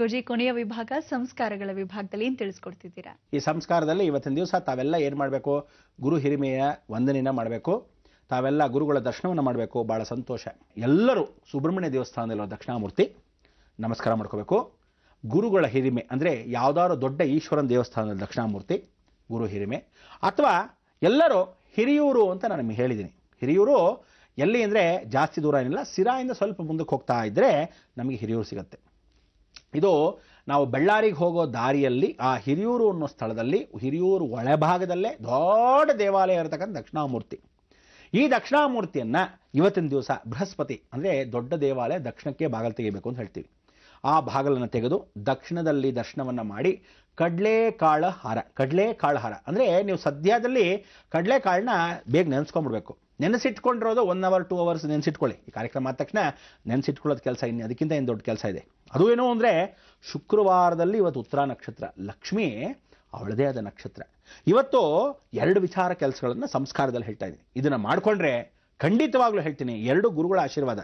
ಗುರುಜಿ, ಕೊನೆಯ ವಿಭಾಗ ಸಂಸ್ಕಾರಗಳ ವಿಭಾಗದಲ್ಲಿ ಏನು ತಿಳಿಸ್ಕೊಡ್ತಿದ್ದೀರಾ? ಈ ಸಂಸ್ಕಾರದಲ್ಲಿ ಇವತ್ತಿನ ದಿವಸ ತಾವೆಲ್ಲ ಏನು ಮಾಡಬೇಕು? ಗುರು ಹಿರಿಮೆಯ ವಂದನೆಯನ್ನ ಮಾಡಬೇಕು. ತಾವೆಲ್ಲ ಗುರುಗಳ ದರ್ಶನವನ್ನು ಮಾಡಬೇಕು. ಬಹಳ ಸಂತೋಷ. ಎಲ್ಲರೂ ಸುಬ್ರಹ್ಮಣ್ಯ ದೇವಸ್ಥಾನದಲ್ಲಿರೋ ದಕ್ಷಿಣಾಮೂರ್ತಿ ನಮಸ್ಕಾರ ಮಾಡ್ಕೋಬೇಕು. ಗುರುಗಳ ಹಿರಿಮೆ ಅಂದರೆ ಯಾವುದಾದ್ರು ದೊಡ್ಡ ಈಶ್ವರನ ದೇವಸ್ಥಾನದಲ್ಲಿ ದಕ್ಷಿಣಾಮೂರ್ತಿ ಗುರು ಹಿರಿಮೆ, ಅಥವಾ ಎಲ್ಲರೂ ಹಿರಿಯೂರು ಅಂತ ನಾನು ನಿಮಗೆ ಹೇಳಿದ್ದೀನಿ. ಹಿರಿಯೂರು ಎಲ್ಲಿ ಅಂದರೆ ಜಾಸ್ತಿ ದೂರ ಏನಿಲ್ಲ, ಸಿರಾಯಿಂದ ಸ್ವಲ್ಪ ಮುಂದಕ್ಕೆ ಹೋಗ್ತಾ ಇದ್ದರೆ ನಮಗೆ ಹಿರಿಯೂರು ಸಿಗುತ್ತೆ. ಇದು ನಾವು ಬಳ್ಳಾರಿಗೆ ಹೋಗೋ ದಾರಿಯಲ್ಲಿ ಆ ಹಿರಿಯೂರು ಅನ್ನೋ ಸ್ಥಳದಲ್ಲಿ ಹಿರಿಯೂರು ಒಳಭಾಗದಲ್ಲೇ ದೊಡ್ಡ ದೇವಾಲಯ ಇರತಕ್ಕಂಥ ದಕ್ಷಿಣಾಮೂರ್ತಿ. ಈ ದಕ್ಷಿಣಾಮೂರ್ತಿಯನ್ನು ಇವತ್ತಿನ ದಿವಸ ಬೃಹಸ್ಪತಿ ಅಂದರೆ ದೊಡ್ಡ ದೇವಾಲಯ ದಕ್ಷಿಣಕ್ಕೆ ಬಾಗಿಲು ತೆಗಿಬೇಕು ಅಂತ ಹೇಳ್ತೀವಿ. ಆ ಬಾಗಿಲನ್ನು ತೆಗೆದು ದಕ್ಷಿಣದಲ್ಲಿ ದರ್ಶನವನ್ನು ಮಾಡಿ ಕಡಲೆಕಾಳು ಹಾರ ಅಂದರೆ ನೀವು ಸದ್ಯದಲ್ಲಿ ಕಡಲೆಕಾಳನ್ನ ಬೇಗ ನೆನೆಸ್ಕೊಂಡ್ಬಿಡ್ಬೇಕು. ನೆನೆಸಿಟ್ಕೊಂಡಿರೋದು 1 hour 2 hours ನೆನೆಸಿಟ್ಕೊಳ್ಳಿ. ಈ ಕಾರ್ಯಕ್ರಮ ಆದ ತಕ್ಷಣ ನೆನೆಸಿಟ್ಕೊಳ್ಳೋದು ಕೆಲಸ ಅದಕ್ಕಿಂತ ಏನು ದೊಡ್ಡ ಕೆಲಸ ಇದೆ. ಅದು ಏನು ಅಂದರೆ ಶುಕ್ರವಾರದಲ್ಲಿ ಇವತ್ತು ಉತ್ತರ ನಕ್ಷತ್ರ, ಲಕ್ಷ್ಮಿ ಅವಳದೇ ಆದ ನಕ್ಷತ್ರ. ಇವತ್ತು 2 ವಿಚಾರ ಕೆಲಸಗಳನ್ನು ಸಂಸ್ಕಾರದಲ್ಲಿ ಹೇಳ್ತಾ ಇದ್ದೀನಿ. ಇದನ್ನು ಮಾಡಿಕೊಂಡ್ರೆ ಖಂಡಿತವಾಗ್ಲೂ ಹೇಳ್ತೀನಿ 2 ಗುರುಗಳ ಆಶೀರ್ವಾದ.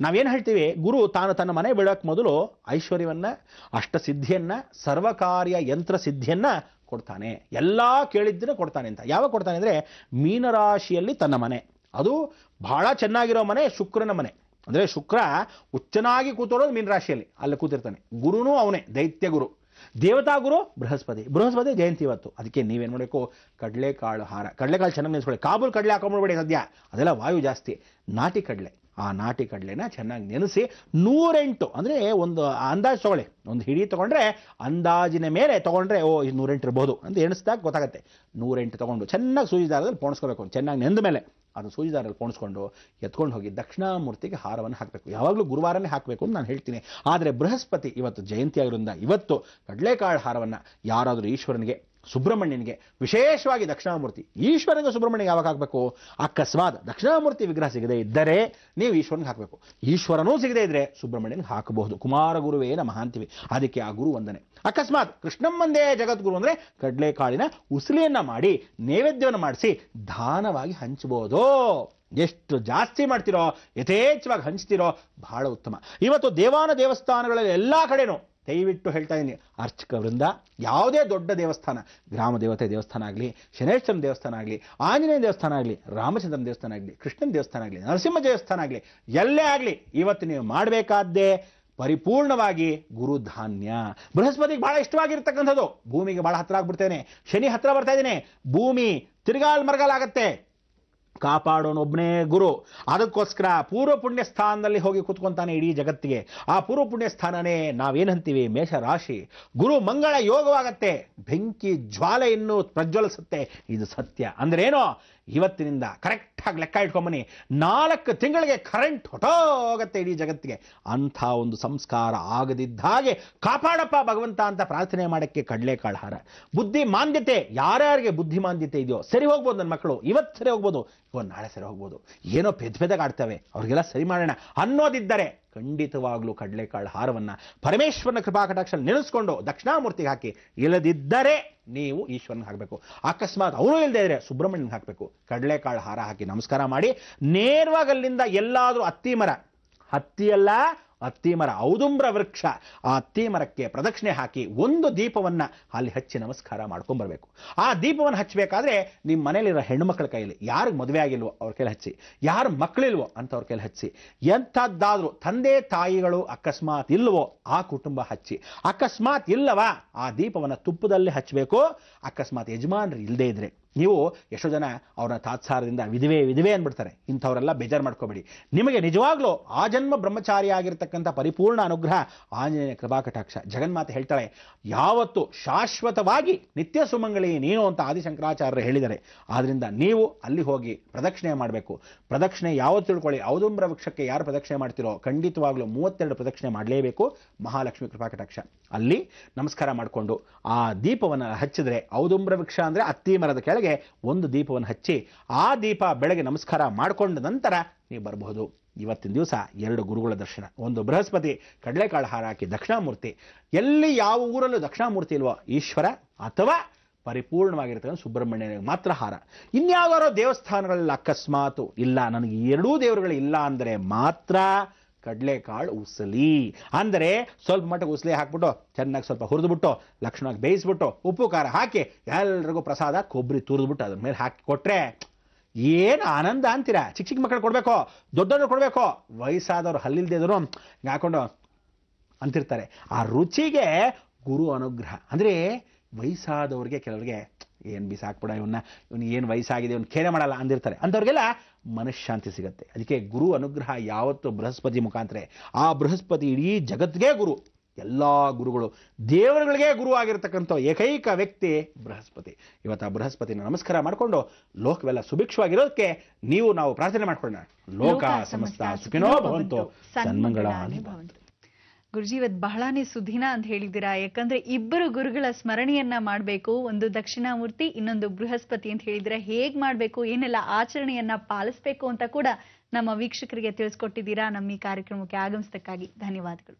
ನಾವೇನು ಹೇಳ್ತೀವಿ, ಗುರು ತಾನು ತನ್ನ ಮನೆ ಬೆಳಕ್ಕೆ ಮೊದಲು ಐಶ್ವರ್ಯವನ್ನ, ಅಷ್ಟಸಿದ್ಧಿಯನ್ನ, ಸರ್ವಕಾರ್ಯ ಯಂತ್ರ ಸಿದ್ಧಿಯನ್ನ ಕೊಡ್ತಾನೆ. ಎಲ್ಲ ಕೇಳಿದ್ದನ್ನು ಕೊಡ್ತಾನೆ ಅಂತ. ಯಾವಾಗ ಕೊಡ್ತಾನೆ ಅಂದರೆ ಮೀನರಾಶಿಯಲ್ಲಿ ತನ್ನ ಮನೆ, ಅದು ಬಹಳ ಚೆನ್ನಾಗಿರೋ ಮನೆ ಶುಕ್ರನ ಮನೆ. ಅಂದರೆ ಶುಕ್ರ ಉಚ್ಚನಾಗಿ ಕೂತೋಳೋದು ಮೀನರಾಶಿಯಲ್ಲಿ, ಅಲ್ಲಿ ಕೂತಿರ್ತಾನೆ. ಗುರುನೂ ಅವನೇ, ದೈತ್ಯ ಗುರು. ದೇವತಾ ಗುರು ಬೃಹಸ್ಪತಿ ಜಯಂತಿ ಇವತ್ತು. ಅದಕ್ಕೆ ನೀವೇನು ಮಾಡಬೇಕು? ಕಡಲೆಕಾಳು ಚೆನ್ನಾಗಿ ನೆನೆಸ್ಕೊಳ್ಳಿ. ಕಾಬೂಲ್ ಕಡಲೆ ಹಾಕೊಂಡ್ಬಿಡ್ಬೇಡಿ ಸದ್ಯ, ಅದೆಲ್ಲ ವಾಯು ಜಾಸ್ತಿ. ನಾಟಿ ಕಡಲೆ, ಆ ನಾಟಿ ಕಡಲೆನ ಚೆನ್ನಾಗಿ ನೆನೆಸಿ 108 ಅಂದರೆ ಒಂದು ಅಂದಾಜು ತಗೊಳ್ಳಿ. ಒಂದು ಹಿಡಿ ತೊಗೊಂಡ್ರೆ ಅಂದಾಜಿನ ಮೇಲೆ ತೊಗೊಂಡ್ರೆ ಇದು 108 ಇರ್ಬೋದು ಅಂತ ಎಣಿಸಿದಾಗ ಗೊತ್ತಾಗುತ್ತೆ. 108 ತೊಗೊಂಡು ಚೆನ್ನಾಗಿ ಸೂಜಿ ದಾರದಲ್ಲಿ ಪೋಣಿಸ್ಕೋಬೇಕು. ಚೆನ್ನಾಗಿ ನೆಂದ ಮೇಲೆ ಅದು ಸೂಜಿ ದಾರದಲ್ಲಿ ಪೋಣಿಸ್ಕೊಂಡು ಎತ್ಕೊಂಡು ಹೋಗಿ ದಕ್ಷಿಣಾಮೂರ್ತಿಗೆ ಹಾರವನ್ನು ಹಾಕಬೇಕು. ಯಾವಾಗಲೂ ಗುರುವಾರನೇ ಹಾಕಬೇಕು ಅಂತ ನಾನು ಹೇಳ್ತೀನಿ. ಆದರೆ ಬೃಹಸ್ಪತಿ ಇವತ್ತು ಜಯಂತಿ ಆಗಿರೋದ್ರಿಂದ ಇವತ್ತು ಕಡಲೆಕಾಳು ಹಾರವನ್ನು ಯಾರಾದರೂ ಈಶ್ವರನಿಗೆ, ಸುಬ್ರಹ್ಮಣ್ಯನಿಗೆ, ವಿಶೇಷವಾಗಿ ದಕ್ಷಿಣಾಮೂರ್ತಿ, ಈಶ್ವರನಿಗೆ ಸುಬ್ರಹ್ಮಣ್ಯ ಯಾವಾಗ ಹಾಕಬೇಕು? ಅಕಸ್ಮಾತ್ ದಕ್ಷಿಣಾಮೂರ್ತಿ ವಿಗ್ರಹ ಸಿಗದೇ ಇದ್ದರೆ ನೀವು ಈಶ್ವರನಿಗೆ ಹಾಕಬೇಕು. ಈಶ್ವರನೂ ಸಿಗದೇ ಇದ್ರೆ ಸುಬ್ರಹ್ಮಣ್ಯನಿಗೆ ಹಾಕಬಹುದು. ಕುಮಾರ ಗುರುವೇ ನಮಃ ಅಂತೀವಿ. ಅದಕ್ಕೆ ಆ ಗುರು ವಂದನೆ. ಅಕಸ್ಮಾತ್ ಕೃಷ್ಣಮ್ಮಂದೇ ಜಗದ್ಗುರು ಅಂದರೆ ಕಡಲೆಕಾಳಿನ ಉಸಲಿಯನ್ನ ಮಾಡಿ ನೈವೇದ್ಯವನ್ನು ಮಾಡಿಸಿ ದಾನವಾಗಿ ಹಂಚಬಹುದು. ಎಷ್ಟು ಜಾಸ್ತಿ ಮಾಡ್ತಿರೋ, ಯಥೇಚ್ಛವಾಗಿ ಹಂಚ್ತಿರೋ ಬಹಳ ಉತ್ತಮ. ಇವತ್ತು ದೇವಸ್ಥಾನಗಳಲ್ಲಿ ಎಲ್ಲ ಕಡೆನೂ ದಯವಿಟ್ಟು ಹೇಳ್ತಾ ಇದ್ದೀನಿ, ಅರ್ಚಕ ವೃಂದ ಯಾವುದೇ ದೊಡ್ಡ ದೇವಸ್ಥಾನ, ಗ್ರಾಮ ದೇವತೆ ದೇವಸ್ಥಾನ ಆಗಲಿ, ಶನೇಶ್ವರನ ದೇವಸ್ಥಾನ ಆಗಲಿ, ಆಂಜನೇಯ ದೇವಸ್ಥಾನ ಆಗಲಿ, ರಾಮಚಂದ್ರನ ದೇವಸ್ಥಾನ ಆಗಲಿ, ಕೃಷ್ಣನ ದೇವಸ್ಥಾನ ಆಗಲಿ, ನರಸಿಂಹ ದೇವಸ್ಥಾನ ಆಗಲಿ, ಎಲ್ಲೇ ಆಗಲಿ ಇವತ್ತು ನೀವು ಮಾಡಬೇಕಾದ್ದೇ ಪರಿಪೂರ್ಣವಾಗಿ ಗುರುಧಾನ್ಯ. ಬೃಹಸ್ಪತಿಗೆ ಬಹಳ ಇಷ್ಟವಾಗಿರ್ತಕ್ಕಂಥದ್ದು. ಭೂಮಿಗೆ ಬಹಳ ಹತ್ರ ಆಗ್ಬಿಡ್ತೇನೆ, ಶನಿ ಹತ್ರ ಬರ್ತಾ ಇದ್ದೇನೆ, ಭೂಮಿ ತಿರುಗಾಲ್ ಮರಗಾಲಾಗತ್ತೆ. ಕಾಪಾಡೋನೊಬ್ಬನೇ ಗುರು. ಅದಕ್ಕೋಸ್ಕರ ಪೂರ್ವ ಪುಣ್ಯ ಸ್ಥಾನದಲ್ಲಿ ಹೋಗಿ ಕೂತ್ಕೊಂತಾನೆ ಇಡೀ ಜಗತ್ತಿಗೆ. ಆ ಪೂರ್ವ ಪುಣ್ಯ ಸ್ಥಾನನೇ ನಾವೇನಂತೀವಿ ಮೇಷ ರಾಶಿ. ಗುರು ಮಂಗಳ ಯೋಗವಾಗತ್ತೆ, ಬೆಂಕಿ ಜ್ವಾಲೆಯನ್ನು ಪ್ರಜ್ವಲಿಸುತ್ತೆ. ಇದು ಸತ್ಯ. ಅಂದ್ರೇನೋ ಇವತ್ತಿನಿಂದ ಕರೆಕ್ಟಾಗಿ ಲೆಕ್ಕ ಇಟ್ಕೊಂಬನ್ನಿ, 4 ತಿಂಗಳಿಗೆ ಕರೆಂಟ್ ಹೊಟ್ಟೋಗತ್ತೆ ಇಡೀ ಜಗತ್ತಿಗೆ. ಅಂಥ ಒಂದು ಸಂಸ್ಕಾರ ಆಗದಿದ್ದ ಹಾಗೆ ಕಾಪಾಡಪ್ಪ ಭಗವಂತ ಅಂತ ಪ್ರಾರ್ಥನೆ ಮಾಡೋಕ್ಕೆ ಕಡಲೆಕಾಳು ಹಾರ. ಬುದ್ಧಿ ಮಾಂದ್ಯತೆ, ಯಾರ್ಯಾರಿಗೆ ಬುದ್ಧಿ ಮಾಂದ್ಯತೆ ಇದೆಯೋ ಸರಿ ಹೋಗ್ಬೋದು. ನನ್ನ ಮಕ್ಕಳು ಇವತ್ತು ಸರಿ ಹೋಗ್ಬೋದು, ನಾಳೆ ಸರಿ ಹೋಗ್ಬೋದು, ಏನೋ ಪೆದ್ದಾಗ ಆಡ್ತವೆ, ಅವ್ರಿಗೆಲ್ಲ ಸರಿ ಮಾಡೋಣ ಅನ್ನೋದಿದ್ದರೆ ಖಂಡಿತವಾಗ್ಲೂ ಕಡಲೆಕಾಳು ಹಾರವನ್ನು ಪರಮೇಶ್ವರನ ಕೃಪಾ ಕಟಾಕ್ಷ ನೆನೆಸ್ಕೊಂಡು ದಕ್ಷಿಣಾಮೂರ್ತಿಗೆ ಹಾಕಿ. ಇಲ್ಲದಿದ್ದರೆ ನೀವು ಈಶ್ವರನಿಗೆ ಹಾಕಬೇಕು. ಅಕಸ್ಮಾತ್ ಅವನು ಇಲ್ಲದೆ ಇದ್ರೆ ಸುಬ್ರಹ್ಮಣ್ಯನಿಗೆ ಹಾಕಬೇಕು. ಕಡಲೆಕಾಳು ಹಾರ ಹಾಕಿ ನಮಸ್ಕಾರ ಮಾಡಿ ನೇರವಾಗಿ ಅಲ್ಲಿಂದ ಎಲ್ಲಾದರೂ ಹತ್ತಿಯಲ್ಲ ಅತ್ತಿ ಮರ, ಔದುಂಬ್ರ ವೃಕ್ಷ, ಆ ಅತ್ತಿ ಮರಕ್ಕೆ ಪ್ರದಕ್ಷಿಣೆ ಹಾಕಿ ಒಂದು ದೀಪವನ್ನು ಅಲ್ಲಿ ಹಚ್ಚಿ ನಮಸ್ಕಾರ ಮಾಡ್ಕೊಂಡ್ಬರ್ಬೇಕು. ಆ ದೀಪವನ್ನು ಹಚ್ಚಬೇಕಾದ್ರೆ ನಿಮ್ಮ ಮನೇಲಿರೋ ಹೆಣ್ಣು ಮಕ್ಕಳ ಕೈಯಲ್ಲಿ, ಯಾರಿಗೆ ಮದುವೆ ಆಗಿಲ್ವೋ ಅವ್ರ ಕೈಲಿ ಹಚ್ಚಿ, ಯಾರು ಮಕ್ಕಳಿಲ್ವೋ ಅಂಥವ್ರ ಕೈಲಿ ಹಚ್ಚಿ, ಎಂಥದ್ದಾದರೂ ತಂದೆ ತಾಯಿಗಳು ಅಕಸ್ಮಾತ್ ಇಲ್ವೋ ಆ ಕುಟುಂಬ ಹಚ್ಚಿ. ಅಕಸ್ಮಾತ್ ಇಲ್ಲವಾ ಆ ದೀಪವನ್ನು ತುಪ್ಪದಲ್ಲಿ ಹಚ್ಚಬೇಕು. ಅಕಸ್ಮಾತ್ ಯಜಮಾನರು ಇಲ್ಲದೇ ಇದ್ರೆ, ನೀವು ಎಷ್ಟೋ ಜನ ಅವ್ರನ್ನ ತಾತ್ಸಾರದಿಂದ ವಿಧವೆ ಅಂದ್ಬಿಡ್ತಾರೆ. ಇಂಥವರೆಲ್ಲ ಬೇಜಾರು ಮಾಡ್ಕೋಬೇಡಿ. ನಿಮಗೆ ನಿಜವಾಗ್ಲೂ ಆ ಜನ್ಮ ಬ್ರಹ್ಮಚಾರಿ ಆಗಿರ್ತಕ್ಕಂಥ ಪರಿಪೂರ್ಣ ಅನುಗ್ರಹ ಆಂಜನೇಯ ಕೃಪಾ ಕಟಾಕ್ಷ. ಜಗನ್ಮಾತೆ ಹೇಳ್ತಾಳೆ, ಯಾವತ್ತು ಶಾಶ್ವತವಾಗಿ ನಿತ್ಯ ಸುಮಂಗಳಿ ನೀನು ಅಂತ ಆದಿಶಂಕರಾಚಾರ್ಯರು ಹೇಳಿದ್ದಾರೆ. ಆದ್ರಿಂದ ನೀವು ಅಲ್ಲಿ ಹೋಗಿ ಪ್ರದಕ್ಷಿಣೆ ಮಾಡಬೇಕು. ಪ್ರದಕ್ಷಿಣೆ ಯಾವತ್ತು ತಿಳ್ಕೊಳ್ಳಿ, ಔದುಂಬ್ರ ವೃಕ್ಷಕ್ಕೆ ಯಾರು ಪ್ರದಕ್ಷಿಣೆ ಮಾಡ್ತಿರೋ ಖಂಡಿತವಾಗ್ಲೂ 32 ಪ್ರದಕ್ಷಿಣೆ ಮಾಡಲೇಬೇಕು. ಮಹಾಲಕ್ಷ್ಮಿ ಕೃಪಾ ಕಟಾಕ್ಷ. ಅಲ್ಲಿ ನಮಸ್ಕಾರ ಮಾಡಿಕೊಂಡು ಆ ದೀಪವನ್ನು ಹಚ್ಚಿದ್ರೆ, ಔದುಂಬ್ರ ವೃಕ್ಷ ಅಂದರೆ ಅತ್ತಿ ಮರದ ಕೆಳಗೆ ಒಂದು ದೀಪವನ್ನು ಹಚ್ಚಿ ಆ ದೀಪ ಬೆಳಗ್ಗೆ ನಮಸ್ಕಾರ ಮಾಡಿಕೊಂಡ ನಂತರ ನೀವು ಬರಬಹುದು. ಇವತ್ತಿನ ದಿವಸ 2 ಗುರುಗಳ ದರ್ಶನ, ಒಂದು ಬೃಹಸ್ಪತಿ ಕಡಲೆಕಾಳು ಹಾರ ಹಾಕಿ ದಕ್ಷಿಣಾಮೂರ್ತಿ. ಎಲ್ಲಿ ಯಾವ ಊರಲ್ಲೂ ದಕ್ಷಿಣಾಮೂರ್ತಿ ಇಲ್ವೋ ಈಶ್ವರ ಅಥವಾ ಪರಿಪೂರ್ಣವಾಗಿರ್ತಕ್ಕಂಥ ಸುಬ್ರಹ್ಮಣ್ಯನಿಗೆ ಮಾತ್ರ ಹಾರ. ಇನ್ಯಾವುದಾರೋ ದೇವಸ್ಥಾನಗಳಲ್ಲಿ ಅಕಸ್ಮಾತು ಇಲ್ಲ, ನನಗೆ 2 ದೇವರುಗಳು ಇಲ್ಲ ಅಂದರೆ ಮಾತ್ರ ಕಡಲೆಕಾಳು ಉಸಲಿ ಅಂದರೆ ಸ್ವಲ್ಪ ಮಟ್ಟಿಗೆ ಉಸಲಿ ಹಾಕ್ಬಿಟ್ಟು ಚೆನ್ನಾಗಿ ಸ್ವಲ್ಪ ಹುರಿದ್ಬಿಟ್ಟು ಲಕ್ಷಣವಾಗಿ ಬೇಯಿಸ್ಬಿಟ್ಟು ಉಪ್ಪು ಖಾರ ಹಾಕಿ ಎಲ್ರಿಗೂ ಪ್ರಸಾದ ಕೊಬ್ಬರಿ ತುರಿದ್ಬಿಟ್ಟು ಅದ್ರ ಮೇಲೆ ಹಾಕಿ ಕೊಟ್ರೆ ಏನು ಆನಂದ ಅಂತೀರಾ. ಚಿಕ್ಕ ಚಿಕ್ಕ ಮಕ್ಕಳು ಕೊಡಬೇಕು, ದೊಡ್ಡವರು ಕೊಡಬೇಕು, ವಯಸ್ಸಾದವರು ಹಲ್ಲಿಲ್ದೇ ಇದ್ರು ಹಾಕೊಂಡು ಅಂತಿರ್ತಾರೆ. ಆ ರುಚಿಗೆ ಗುರು ಅನುಗ್ರಹ ಅಂದರೆ ವಯಸ್ಸಾದವ್ರಿಗೆ ಕೆಲವರಿಗೆ ಏನು ಬಿಸಾಕ್ಬಿಡ ಇವನಿಗೆ ಏನು ವಯಸ್ಸಾಗಿದೆ ಇವನು ಖೇರೆ ಮಾಡಲ್ಲ ಅಂದಿರ್ತಾರೆ. ಅಂಥವ್ರಿಗೆಲ್ಲ ಮನಃಶಾಂತಿ ಸಿಗುತ್ತೆ. ಅದಕ್ಕೆ ಗುರು ಅನುಗ್ರಹ ಯಾವತ್ತು ಬೃಹಸ್ಪತಿ ಮುಖಾಂತರ. ಆ ಬೃಹಸ್ಪತಿ ಇಡೀ ಜಗತ್ತಿಗೆ ಗುರು, ಎಲ್ಲ ಗುರುಗಳು ದೇವರುಗಳಿಗೆ ಗುರು ಆಗಿರ್ತಕ್ಕಂಥ ಏಕೈಕ ವ್ಯಕ್ತಿ ಬೃಹಸ್ಪತಿ. ಇವತ್ತು ಆ ಬೃಹಸ್ಪತಿನ ನಮಸ್ಕಾರ ಮಾಡಿಕೊಂಡು ಲೋಕವೆಲ್ಲ ಸುಭಿಕ್ಷವಾಗಿರೋದಕ್ಕೆ ನಾವು ಪ್ರಾರ್ಥನೆ ಮಾಡ್ಕೊಳ್ಳೋಣ. ಲೋಕ ಸಮಸ್ತ ಸುಖಿನೋ ಭವಂತು, ಸನ್ಮಂಗಳಾನಿ ಭವಂತು. ಗುರುಜಿ, ಇವತ್ತು ಬಹಳಾನೇ ಸುದಿನ ಅಂತ ಹೇಳಿದ್ದೀರಾ. ಯಾಕಂದ್ರೆ ಇಬ್ಬರು ಗುರುಗಳ ಸ್ಮರಣೆಯನ್ನ ಮಾಡಬೇಕು, ಒಂದು ದಕ್ಷಿಣಾಮೂರ್ತಿ, ಇನ್ನೊಂದು ಬೃಹಸ್ಪತಿ ಅಂತ ಹೇಳಿದ್ರೆ ಹೇಗ್ ಮಾಡ್ಬೇಕು, ಏನೆಲ್ಲ ಆಚರಣೆಯನ್ನ ಪಾಲಿಸ್ಬೇಕು ಅಂತ ಕೂಡ ನಮ್ಮ ವೀಕ್ಷಕರಿಗೆ ತಿಳಿಸ್ಕೊಟ್ಟಿದ್ದೀರಾ. ನಮ್ಮ ಈ ಕಾರ್ಯಕ್ರಮಕ್ಕೆ ಆಗಮಿಸಿದ್ದಕ್ಕಾಗಿ ಧನ್ಯವಾದಗಳು.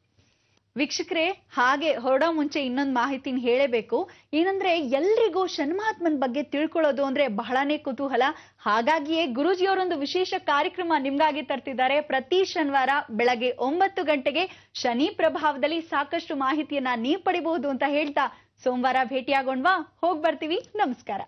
ವೀಕ್ಷಕರೇ, ಹಾಗೆ ಹೊರಡೋ ಮುಂಚೆ ಇನ್ನೊಂದು ಮಾಹಿತಿನ ಹೇಳಬೇಕು. ಏನಂದ್ರೆ ಎಲ್ರಿಗೂ ಶನಿಮಹಾತ್ಮನ ಬಗ್ಗೆ ತಿಳ್ಕೊಳ್ಳೋದು ಅಂದ್ರೆ ಬಹಳನೇ ಕುತೂಹಲ. ಹಾಗಾಗಿಯೇ ಗುರೂಜಿಯವರೊಂದು ವಿಶೇಷ ಕಾರ್ಯಕ್ರಮ ನಿಮ್ಗಾಗಿ ತರ್ತಿದ್ದಾರೆ. ಪ್ರತಿ ಶನಿವಾರ ಬೆಳಗ್ಗೆ 9 ಗಂಟೆಗೆ ಶನಿ ಪ್ರಭಾವದಲ್ಲಿ ಸಾಕಷ್ಟು ಮಾಹಿತಿಯನ್ನ ನೀವು ಪಡಿಬಹುದು ಅಂತ ಹೇಳ್ತಾ ಸೋಮವಾರ ಭೇಟಿಯಾಗೋಣವಾ? ಹೋಗ್ ಬರ್ತೀವಿ. ನಮಸ್ಕಾರ.